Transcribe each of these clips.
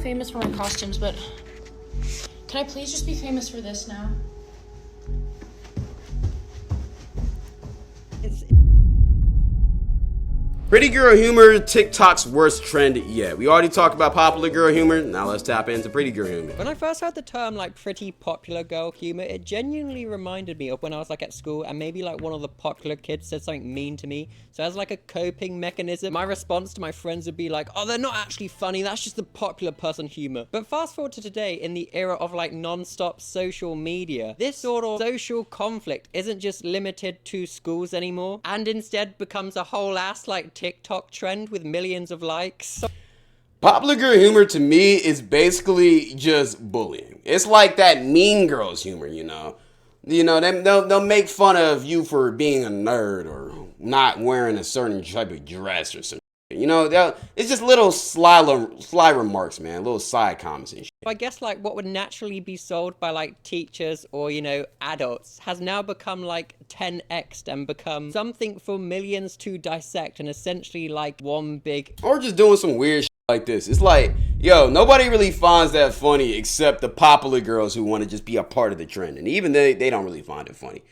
not famous for my costumes, but can I please just be famous for this now? Pretty girl humor, TikTok's worst trend yet. We already talked about popular girl humor, now let's tap into pretty girl humor. When I first heard the term like pretty popular girl humor, it genuinely reminded me of when I was like at school and maybe like one of the popular kids said something mean to me. So as like a coping mechanism, my response to my friends would be like, oh, they're not actually funny, that's just the popular person humor. But fast forward to today, in the era of like non-stop social media, this sort of social conflict isn't just limited to schools anymore, and instead becomes a whole ass like TikTok trend with millions of likes. Popular girl humor to me is basically just bullying. It's like that Mean Girls humor, you know. They'll make fun of you for being a nerd or not wearing a certain type of dress or something. You know, it's just little sly remarks, man. Little side comments and shit. I guess like what would naturally be sold by like teachers or, you know, adults has now become like 10x'd and become something for millions to dissect and essentially like one big... Or just doing some weird shit like this. It's like, yo, nobody really finds that funny except the popular girls who want to just be a part of the trend. And even they don't really find it funny.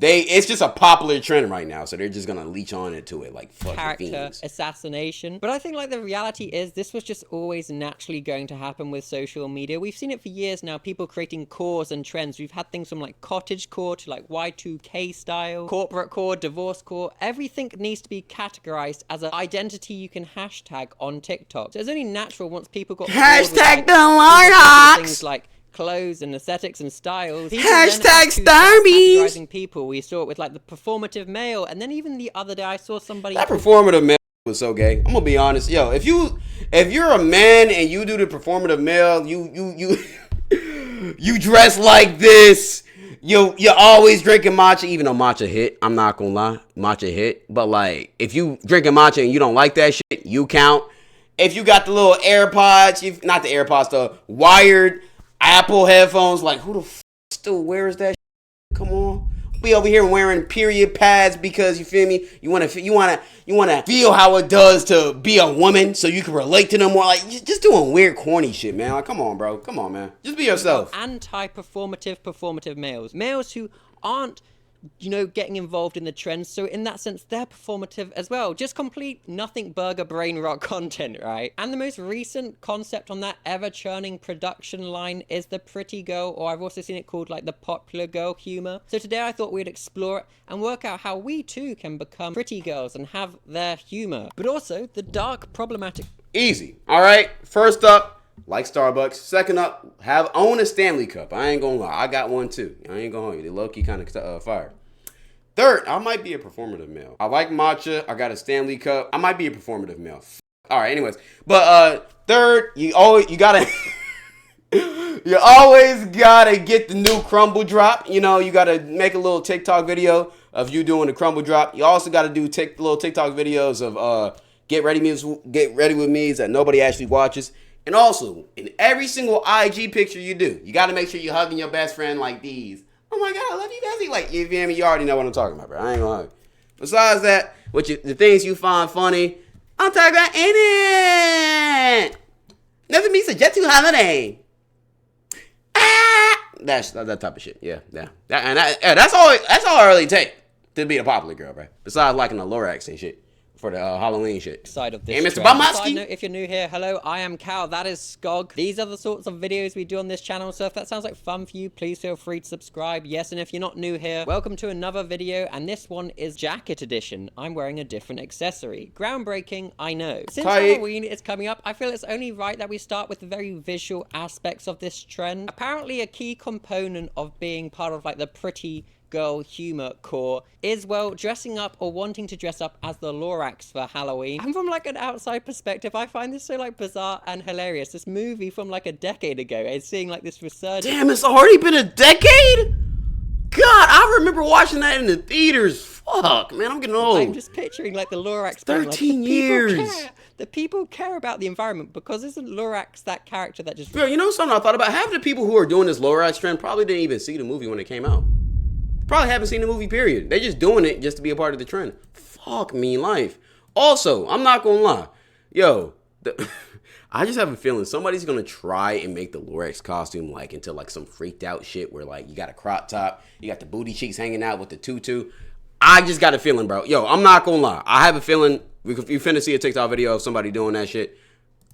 It's just a popular trend right now, so they're just gonna leech on into it like fucking character fiends. Assassination. But I think like the reality is this was just always naturally going to happen with social media. We've seen it for years now, people creating cores and trends. We've had things from like cottage core to like Y2K style, corporate core, divorce core. Everything needs to be categorized as an identity you can hashtag on TikTok. So it's only natural once people got hashtag the Lorax! Things like clothes and aesthetics and styles. Hashtag Starbies! People. We saw it with like the performative male, and then even the other day I saw somebody... That performative male was so gay. I'm gonna be honest. Yo, if you're a man and you do the performative male, you dress like this, you're always drinking matcha, even though matcha hit. I'm not gonna lie, matcha hit. But like, if you drinking matcha and you don't like that shit, you count. If you got the little AirPods, not the AirPods, the wired Apple headphones, like who the f still wears that shit? Come on. We over here wearing period pads because you feel me? You wanna feel how it does to be a woman so you can relate to them more. Like just doing weird corny shit, man. Like come on, bro. Come on, man. Just be yourself. Performative males. Males who aren't, you know, getting involved in the trends, so in that sense they're performative as well. Just complete nothing burger brain rot content, right? And the most recent concept on that ever churning production line is the pretty girl, or I've also seen it called like the popular girl humor. So today I thought we'd explore it and work out how we too can become pretty girls and have their humor, but also the dark problematic. Easy. All right, first up, like Starbucks. Second up, own a Stanley Cup. I ain't gonna lie, I got one too. I ain't gonna hold you. They low-key kind of fire. Third, I might be a performative male. I like matcha. I got a Stanley Cup. I might be a performative male. All right, anyways. But third, you gotta you always gotta get the new crumble drop. You know, you gotta make a little TikTok video of you doing the crumble drop. You also gotta do little TikTok videos of get ready with me that nobody actually watches. And also, in every single IG picture you do, you got to make sure you're hugging your best friend like these. Oh my God, I love you, bestie. Like, you feel me? You already know what I'm talking about, bro. I ain't gonna hug. Besides that, the things you find funny, I'm talking about in it. Nothing means a jet to holiday. That's that type of shit. Yeah. That's all I really take to be a popular girl, bro. Besides liking the Lorax and shit. For the Halloween shit. Side of this. Hey, Mr. Bumowski. Side note, if you're new here, hello, I am Cal, that is Skog. These are the sorts of videos we do on this channel, so if that sounds like fun for you, please feel free to subscribe. Yes, and if you're not new here, welcome to another video, and this one is jacket edition. I'm wearing a different accessory. Groundbreaking, I know. Since Halloween is coming up, I feel it's only right that we start with the very visual aspects of this trend. Apparently, a key component of being part of like the pretty girl humor core is, well, dressing up or wanting to dress up as the Lorax for Halloween. And from like an outside perspective, I find this so like bizarre and hilarious. This movie from like a decade ago is seeing like this resurgence. Damn, it's already been a decade? God, I remember watching that in the theaters. Fuck, man, I'm getting old. I'm just picturing like the Lorax 13 years. The people care about the environment, because isn't Lorax that character that just... Bro, you know something I thought about? Half the people who are doing this Lorax trend probably didn't even see the movie when it came out. Probably haven't seen the movie, period. They just doing it just to be a part of the trend. Fuck me life. Also, I'm not gonna lie. Yo, I just have a feeling somebody's gonna try and make the Lorax costume like into like some freaked out shit where like you got a crop top, you got the booty cheeks hanging out with the tutu. I just got a feeling, bro. Yo, I'm not gonna lie. I have a feeling you finna see a TikTok video of somebody doing that shit.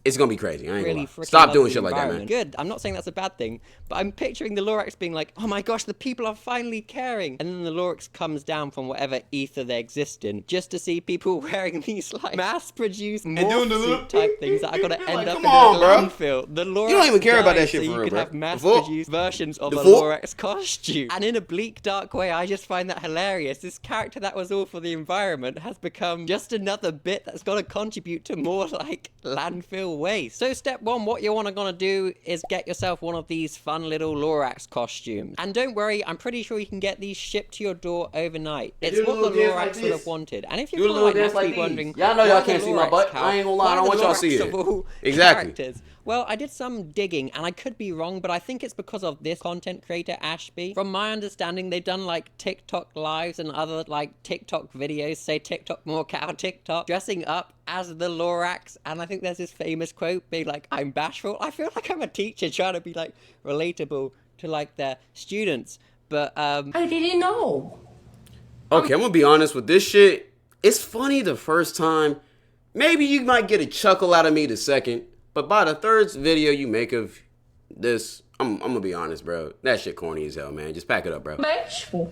It's gonna be crazy. I ain't really gonna lie. Stop doing lovely shit like that, man. environment. Good. I'm not saying that's a bad thing, but I'm picturing the Lorax being like, oh my gosh, the people are finally caring. And then the Lorax comes down from whatever ether they exist in just to see people wearing these like mass-produced morph suit type things that are gonna end up in a landfill. The Lorax you don't even care about that shit so for you real, could bro. have mass-produced versions of a Lorax costume. And in a bleak, dark way, I just find that hilarious. This character that was all for the environment has become just another bit that's gonna contribute to more like landfill waste. So step one, what you're gonna do is get yourself one of these fun little Lorax costumes. And don't worry, I'm pretty sure you can get these shipped to your door overnight. It's what the Lorax would have wanted. And if you're kind of like wondering, y'all know y'all can't see my butt. I ain't gonna lie, I don't want y'all to see it. Exactly. Well, I did some digging, and I could be wrong, but I think it's because of this content creator, Ashby. From my understanding, they've done, like, TikTok lives and other, like, TikTok videos, say TikTok more cow TikTok, dressing up as the Lorax, and I think there's this famous quote being like, I'm bashful. I feel like I'm a teacher trying to be, like, relatable to, like, their students, but, I didn't know. Okay, I'm gonna be honest with this shit. It's funny the first time. Maybe you might get a chuckle out of me the second. But by the third video you make of this, I'm gonna be honest, bro. That shit corny as hell, man. Just pack it up, bro.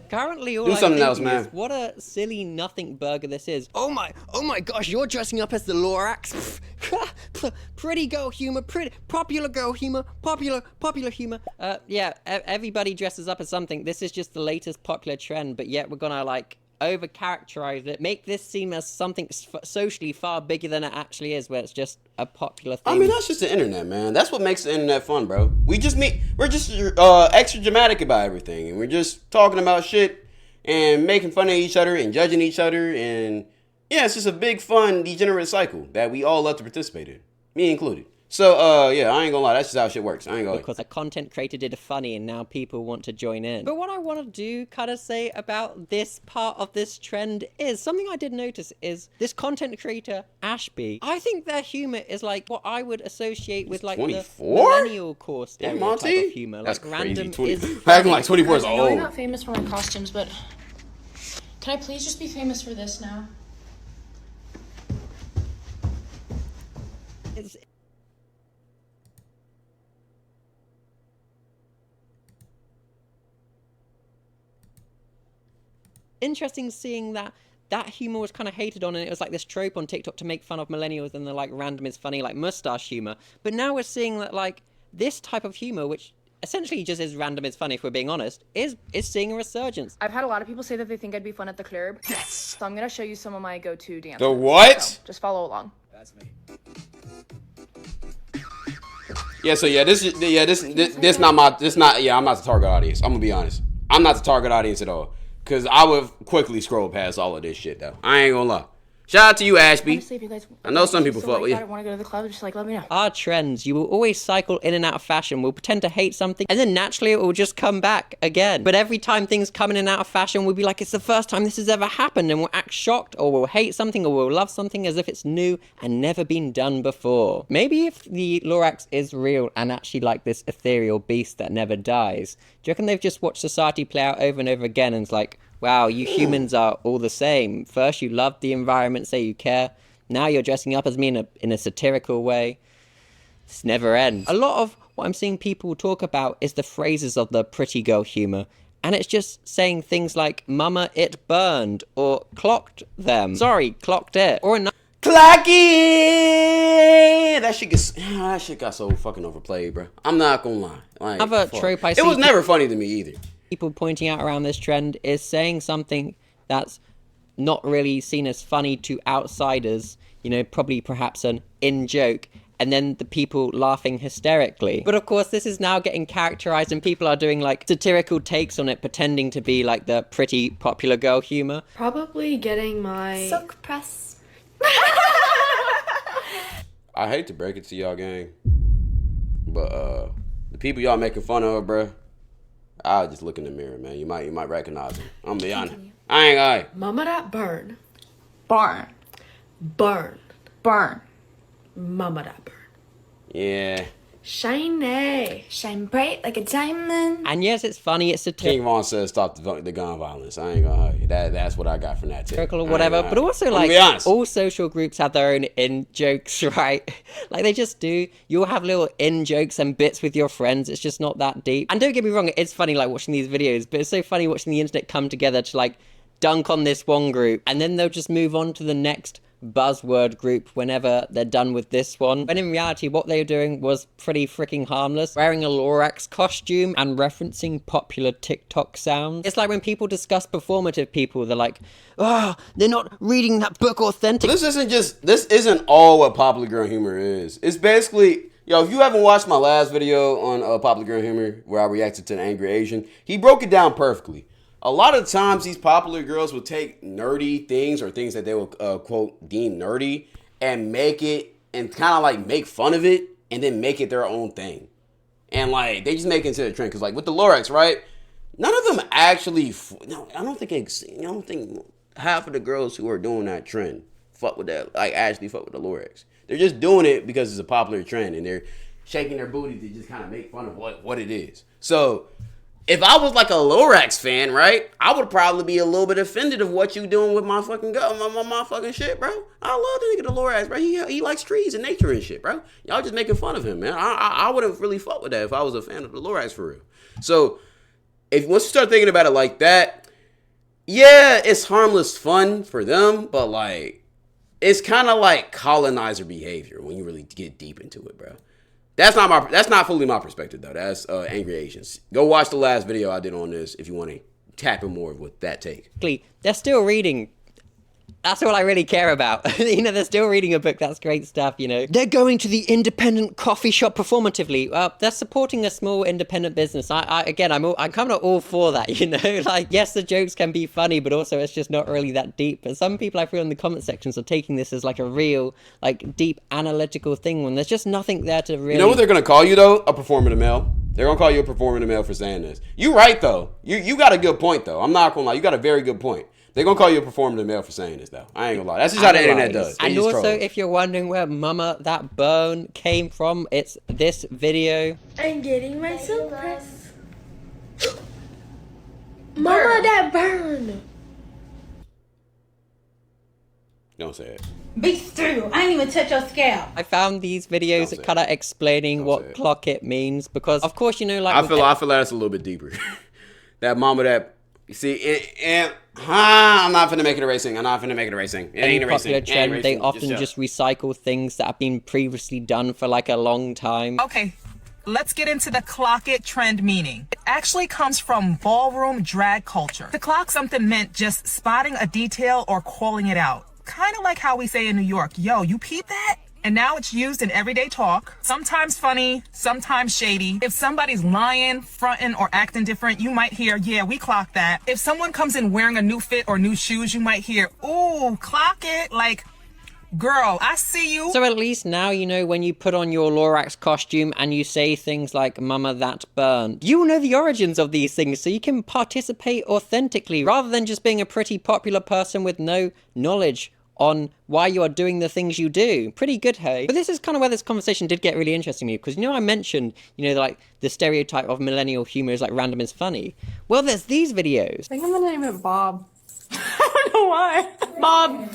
Currently, all do something I'm else, thinking man. is what a silly nothing burger this is. Oh my gosh, you're dressing up as the Lorax. Pretty girl humor, pretty popular girl humor, popular humor. Yeah, everybody dresses up as something. This is just the latest popular trend, but yet we're gonna like over-characterize it, make this seem as something socially far bigger than it actually is, where it's just a popular thing. I mean, that's just the internet, man. That's what makes the internet fun, bro. We're just extra dramatic about everything, and we're just talking about shit and making fun of each other and judging each other, and yeah, it's just a big, fun, degenerate cycle that we all love to participate in, me included. So, yeah, I ain't gonna lie. That's just how shit works. I ain't gonna lie. Because a content creator did a funny and now people want to join in. But what I want to do, kind of say about this part of this trend is, something I did notice is this content creator, Ashby, I think their humor is like what I would associate with like 24? The millennial core stereotype of humor. That's like crazy. Random 20. is Acting like 24 is I know I'm old. not famous for my costumes, but can I please just be famous for this now? It's interesting seeing that humor was kind of hated on, and it was like this trope on TikTok to make fun of millennials and the like random is funny like mustache humor. But now we're seeing that like this type of humor, which essentially just is random is funny if we're being honest, is seeing a resurgence. I've had a lot of people say that they think I'd be fun at the club. Yes. So I'm gonna show you some of my go-to dances. The what? So just follow along. That's me. Yeah, so yeah, this not I'm not the target audience. I'm gonna be honest. I'm not the target audience at all. Cause I would quickly scroll past all of this shit though. I ain't gonna lie. Shout out to you, Ashby. Honestly, if you guys, I know some people fuck with you. I don't want to go to the club. Just like let me know. Our trends, you will always cycle in and out of fashion. We'll pretend to hate something, and then naturally it will just come back again. But every time things come in and out of fashion, we'll be like, it's the first time this has ever happened, and we'll act shocked, or we'll hate something, or we'll love something as if it's new and never been done before. Maybe if the Lorax is real and actually like this ethereal beast that never dies, do you reckon they've just watched society play out over and over again, and it's like, wow, you humans are all the same. First you love the environment, say you care. Now you're dressing up as me in a satirical way. This never ends. A lot of what I'm seeing people talk about is the phrases of the pretty girl humor. And it's just saying things like, mama, it burned, or clocked them. Sorry, clocked it. Or another. Clock it! That shit got so fucking overplayed, bro. I'm not gonna lie. Like, Another trope I see. It was never funny to me either. People pointing out around this trend is saying something that's not really seen as funny to outsiders, you know, probably perhaps an in-joke, and then the people laughing hysterically. But of course, this is now getting characterized, and people are doing like satirical takes on it, pretending to be like the pretty popular girl humor. Probably getting my Silk press. I hate to break it to y'all, gang, but the people y'all making fun of, bruh, I'll just look in the mirror, man. You might recognize them. I'm gonna be honest. I ain't gonna. mama that burn. Barn. Burn. Burn. Mama that burn. Yeah. Shiny. Shine bright like a diamond. And yes, it's funny, it's King Von says stop the gun violence. I ain't gonna lie. That's what I got from that too. satirical or whatever, but also I'm like gonna be honest. all social groups have their own in jokes, right? Like they just do. You'll have little in jokes and bits with your friends. It's just not that deep. And don't get me wrong, it's funny like watching these videos, but it's so funny watching the internet come together to like dunk on this one group, and then they'll just move on to the next buzzword group whenever they're done with this one. When in reality, what they were doing was pretty freaking harmless. Wearing a Lorax costume and referencing popular TikTok sounds. It's like when people discuss performative people, they're like, oh, they're not reading that book authentically. This isn't all what popular girl humor is. It's basically, if you haven't watched my last video on popular girl humor where I reacted to an angry Asian, he broke it down perfectly. A lot of times these popular girls will take nerdy things or things that they will quote deem nerdy and make it and kind of like make fun of it and then make it their own thing. And like they just make it into a trend because like with the Lorax, right? None of them actually. No, I don't think half of the girls who are doing that trend fuck with that. Like actually fuck with the Lorax. They're just doing it because it's a popular trend and they're shaking their booty to just kind of make fun of what it is. So. If I was like a Lorax fan, right, I would probably be a little bit offended of what you doing with my fucking my fucking shit, bro. I love the nigga the Lorax, bro. He likes trees and nature and shit, bro. Y'all just making fun of him, man. I wouldn't really fuck with that if I was a fan of the Lorax for real. So once you start thinking about it like that, yeah, it's harmless fun for them, but like it's kind of like colonizer behavior when you really get deep into it, bro. That's not fully my perspective though. That's Angry Asians. Go watch the last video I did on this if you want to tap in more with that take. They're still reading. That's all I really care about. They're still reading a book. That's great stuff, They're going to the independent coffee shop performatively. They're supporting a small independent business. I'm kind of all for that, Like, yes, the jokes can be funny, but also it's just not really that deep. But some people I feel in the comment sections are taking this as like a real, like, deep analytical thing when there's just nothing there to really... You know what they're going to call you, though? A performative male. They're going to call you a performative male for saying this. You're right, though. You got a good point, though. I'm not going to lie. You got a very good point. They're going to call you a performative male for saying this, though. I ain't going to lie. That's just how the internet does. And also, if you're wondering where Mama That Burn came from, it's this video. I'm getting my surprise. Mama That Burn. Don't say it. Be still. I ain't even touch your scalp. I found these videos kind of explaining what clock it means because, of course, like... I feel like that's a little bit deeper. That Mama That... You see, I'm not finna make it a racing. I'm not finna make it a racing. It ain't a racing. Popular trend, they often just recycle things that have been previously done for like a long time. Okay, let's get into the clock it trend meaning. It actually comes from ballroom drag culture. To clock something meant just spotting a detail or calling it out. Kind of like how we say in New York, yo, you peep that? And now it's used in everyday talk, sometimes funny, sometimes shady. If somebody's lying, fronting, or acting different, you might hear, yeah, we clock that. If someone comes in wearing a new fit or new shoes, you might hear, ooh, clock it. Like, girl, I see you. So at least now you know when you put on your Lorax costume and you say things like, Mama That Burned. You know the origins of these things, so you can participate authentically, rather than just being a pretty popular person with no knowledge on why you are doing the things you do. Pretty good, hey? But this is kind of where this conversation did get really interesting to me, because I mentioned, like the stereotype of millennial humor is like random is funny. Well, there's these videos. I think I'm gonna name it Bob. I don't know why. Bob.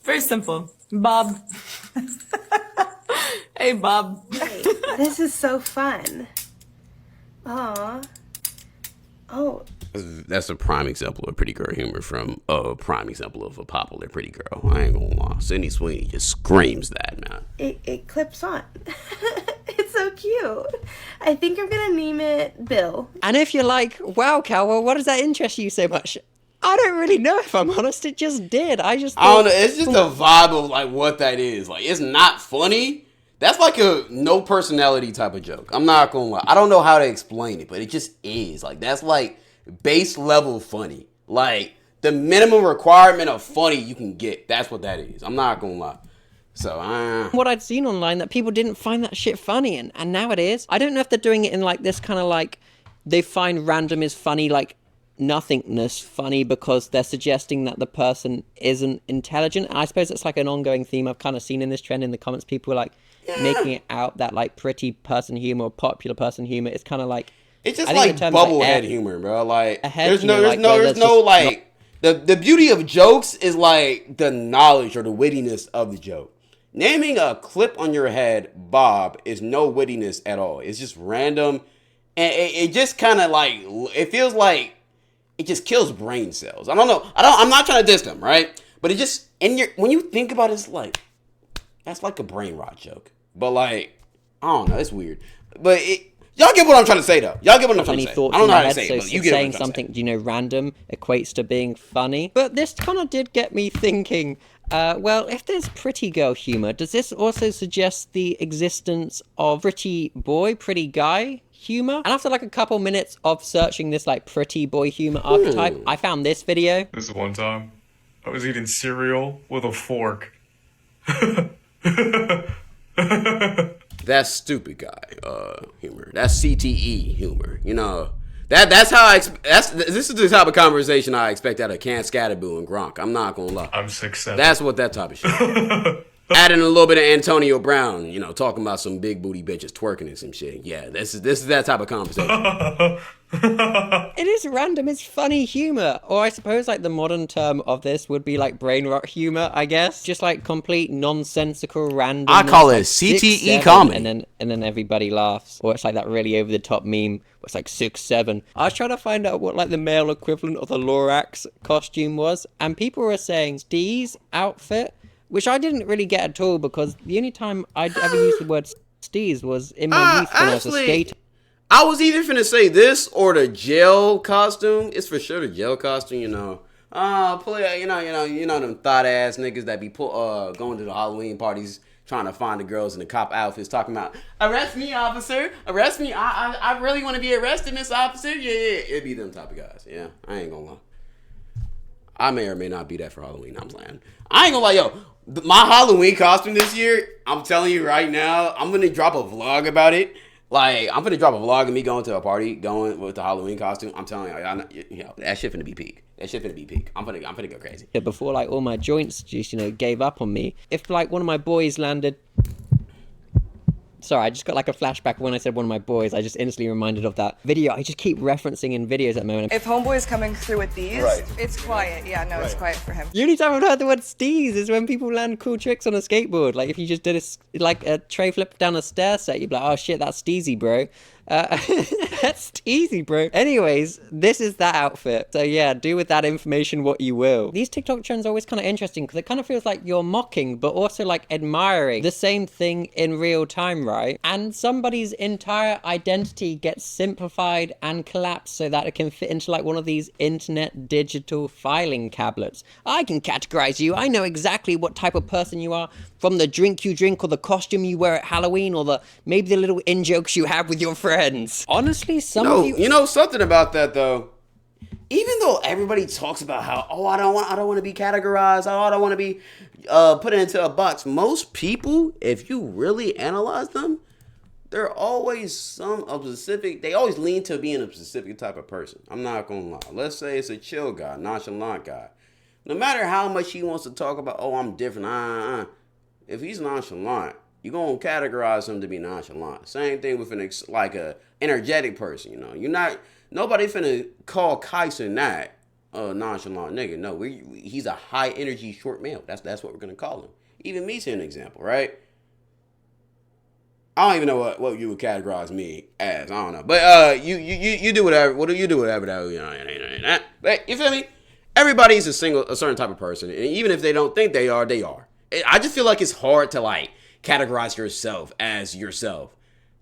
Very simple. Bob. Hey, Bob. This is so fun. Aw. Oh. That's a prime example of pretty girl humor from a prime example of a popular pretty girl. I ain't gonna lie. Sydney Sweeney just screams that, man. It clips on. It's so cute. I think I'm gonna name it Bill. And if you're like, wow, Cal, well, what does that interest you so much? I don't really know, if I'm honest. It just did. I don't know. It's just a vibe of like what that is. Like, it's not funny. That's like a no personality type of joke. I'm not gonna lie. I don't know how to explain it, but it just is. Like, that's like base level funny. Like, the minimum requirement of funny you can get. That's what that is. I'm not gonna lie. So, what I'd seen online that people didn't find that shit funny, and now it is. I don't know if they're doing it in like this kind of like, they find random is funny, like nothingness funny because they're suggesting that the person isn't intelligent. I suppose it's like an ongoing theme I've kind of seen in this trend in the comments. People are like, making it out that like pretty person humor or popular person humor is kind of like it's just I think like the terms bubblehead humor, bro. Like there's no like the beauty of jokes is like the knowledge or the wittiness of the joke. Naming a clip on your head Bob is no wittiness at all. It's just random, and it just kind of like it feels like it just kills brain cells. I don't know. I'm not trying to diss them, right? But it just when you think about it, it's like that's like a brain rot joke. But like I don't know, it's weird. But y'all get what I'm trying to say, though. Y'all get what I'm trying to say. I don't know how to say it, but you get what I'm trying to say. Something, you know, random equates to being funny. But this kind of did get me thinking, well, if there's pretty girl humor, does this also suggest the existence of pretty boy, pretty guy humor? And after like a couple minutes of searching this like pretty boy humor archetype, I found this video. This is one time I was eating cereal with a fork. That's stupid guy humor. That's CTE humor. You know, that's how this is the type of conversation I expect out of Can Scatterboo and Gronk. I'm not gonna lie. I'm 6'7". That's what that type of shit. Adding a little bit of Antonio Brown, you know, talking about some big booty bitches twerking and some shit. Yeah, this is that type of conversation. It is random. It's funny humor, or I suppose like the modern term of this would be like brain rot humor. I guess just like complete nonsensical random. I call it like CTE comedy, and then everybody laughs, or it's like that really over the top meme. Where it's like 6'7". I was trying to find out what like the male equivalent of the Lorax costume was, and people were saying Steve's outfit. Which I didn't really get at all because the only time I'd ever used the word steez was in my youth when I was a skater. I was either finna say this or the jail costume. It's for sure the jail costume, you know. You know them thought ass niggas that be going to the Halloween parties trying to find the girls in the cop outfits talking about arrest me, officer, arrest me. I really want to be arrested, Miss Officer. Yeah, it'd be them type of guys. Yeah, I ain't gonna lie. I may or may not be that for Halloween. I'm playing. I ain't gonna lie, yo. My Halloween costume this year, I'm telling you right now, I'm gonna drop a vlog about it. Like, I'm gonna drop a vlog of me going to a party, going with the Halloween costume. I'm telling you, that shit finna be peak. That shit finna be peak. I'm finna go crazy. Yeah, before like all my joints just, gave up on me. If like one of my boys landed... Sorry, I just got like a flashback when I said one of my boys. I just instantly reminded of that video. I just keep referencing in videos at the moment. If Homeboy's coming through with these, it's quiet. Yeah, no, it's quiet for him. The only time I've heard the word steez is when people land cool tricks on a skateboard. Like if you just did a tray flip down a stair set, you'd be like, oh shit, that's steezy, bro. That's steezy, bro. Anyways, this is that outfit. So yeah, do with that information what you will. These TikTok trends are always kind of interesting because it kind of feels like you're mocking, but also like admiring the same thing in real time, right? And somebody's entire identity gets simplified and collapsed so that it can fit into like one of these internet digital filing tablets. I can categorize you. I know exactly what type of person you are from the drink you drink or the costume you wear at Halloween or maybe the little in-jokes you have with your friends. Honestly, you know something about that though. Even though everybody talks about how I don't want to be categorized, I don't want to be put into a box. Most people, if you really analyze them, they're always they always lean to being a specific type of person. I'm not gonna lie. Let's say it's a chill guy, nonchalant guy. No matter how much he wants to talk about, I'm different. If he's nonchalant, you're going to categorize him to be nonchalant. Same thing with a energetic person, you know. Nobody finna call Kyson that a nonchalant nigga. No, he's a high energy short male. That's what we're going to call him. Even me's an example, right? I don't even know what you would categorize me as. I don't know. But you do whatever. What do you do whatever that, you know. But you feel me? Everybody's a certain type of person. And even if they don't think they are, they are. I just feel like it's hard to like categorize yourself as yourself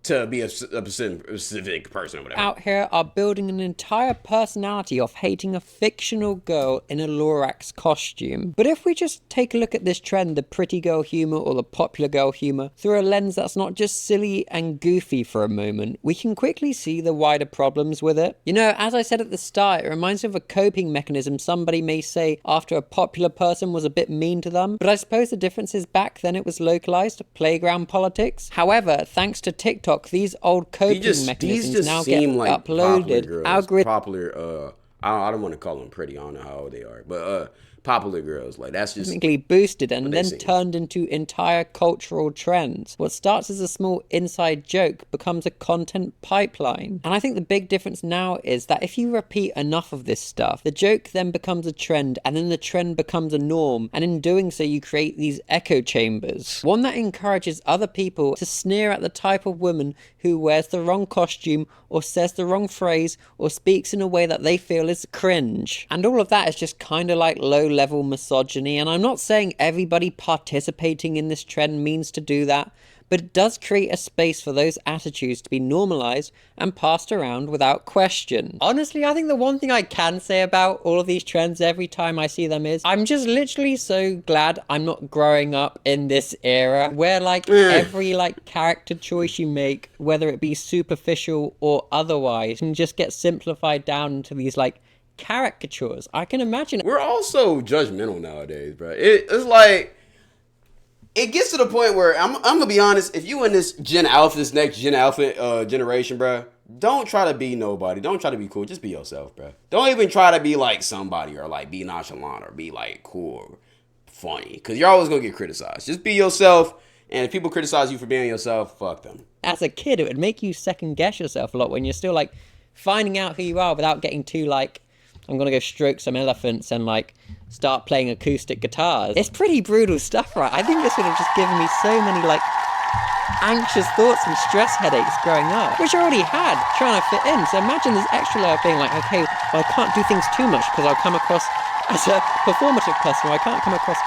to be a specific person or whatever. Out here are building an entire personality of hating a fictional girl in a Lorax costume. But if we just take a look at this trend, the pretty girl humor or the popular girl humor, through a lens that's not just silly and goofy for a moment, we can quickly see the wider problems with it. You know, as I said at the start, it reminds me of a coping mechanism somebody may say after a popular person was a bit mean to them. But I suppose the difference is back then it was localized, playground politics. However, thanks to TikTok, these old coping mechanisms now get uploaded. Popular, I don't want to call them pretty. I don't know how old they are, but popular girls. Like, that's just technically boosted and then see. turned into entire cultural trends. What starts as a small inside joke becomes a content pipeline. And I think the big difference now is that if you repeat enough of this stuff, the joke then becomes a trend, and then the trend becomes a norm, and in doing so you create these echo chambers. One that encourages other people to sneer at the type of woman who wears the wrong costume, or says the wrong phrase, or speaks in a way that they feel is cringe. And all of that is just kind of like low-level misogyny, and I'm not saying everybody participating in this trend means to do that, but it does create a space for those attitudes to be normalized and passed around without question. Honestly, I think the one thing I can say about all of these trends every time I see them is I'm just literally so glad I'm not growing up in this era where like every like character choice you make, whether it be superficial or otherwise, can just get simplified down into these like caricatures. I can imagine. We're all so judgmental nowadays, bro. It's like, it gets to the point where I'm gonna be honest. If you in this this next Gen Alpha generation, bro, don't try to be nobody. Don't try to be cool. Just be yourself, bro. Don't even try to be like somebody or like be nonchalant or be like cool or funny, because you're always gonna get criticized. Just be yourself, and if people criticize you for being yourself, fuck them. As a kid, it would make you second guess yourself a lot when you're still like finding out who you are without getting too like, I'm gonna go stroke some elephants and like start playing acoustic guitars. It's pretty brutal stuff, right? I think this would have just given me so many like anxious thoughts and stress headaches growing up, which I already had trying to fit in. So imagine this extra layer of being like, okay, well, I can't do things too much because I'll come across as a performative person, or I can't come across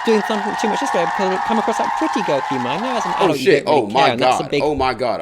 doing something too much this way because it'll come across like pretty girl humor. I know as an adult you don't really care, and that's a big oh my god,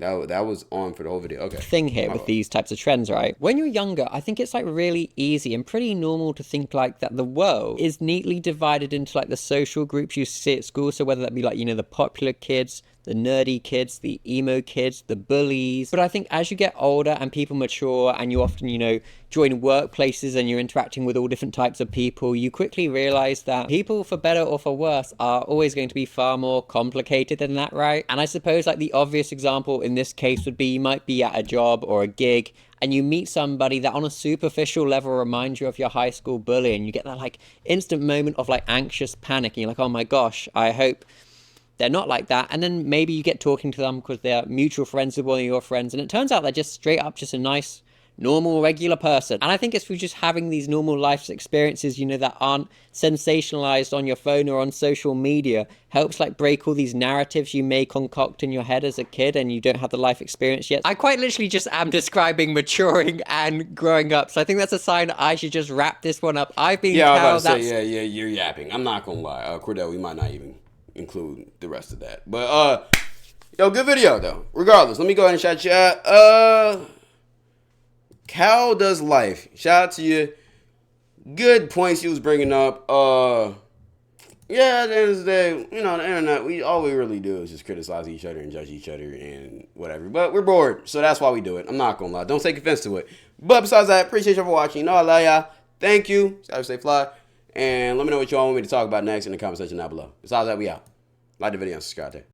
that was on for the whole video. Okay. Thing here with these types of trends, right? When you're younger, I think it's like really easy and pretty normal to think like that the world is neatly divided into like the social groups you see at school. So whether that be like, you know, the popular kids, the nerdy kids, the emo kids, the bullies. But I think as you get older and people mature and you often, you know, join workplaces and you're interacting with all different types of people, you quickly realize that people, for better or for worse, are always going to be far more complicated than that, right? And I suppose like the obvious example in this case would be you might be at a job or a gig and you meet somebody that on a superficial level reminds you of your high school bully, and you get that like instant moment of like anxious panic and you're like, oh my gosh, I hope they're not like that. And then maybe you get talking to them because they're mutual friends with one of your friends, and it turns out they're just straight up just a nice, normal, regular person. And I think it's through just having these normal life experiences, you know, that aren't sensationalized on your phone or on social media, helps like break all these narratives you may concoct in your head as a kid and you don't have the life experience yet. I quite literally just am describing maturing and growing up, so I think that's a sign I should just wrap this one up. I've been I was about to say, yeah, you're yapping. I'm not gonna lie, Cordell, we might not even include the rest of that, but yo, good video though. Regardless, let me go ahead and shout you out. Cal Does Life, shout out to you. Good points he was bringing up. Yeah, at the end of the day, you know, the internet, all we really do is just criticize each other and judge each other and whatever, but we're bored, so that's why we do it. I'm not gonna lie, don't take offense to it, but besides that, appreciate y'all for watching. You know I love y'all. Thank you. Stay fly. And let me know what y'all want me to talk about next in the comment section down below. Besides that, we out. Like the video and subscribe there.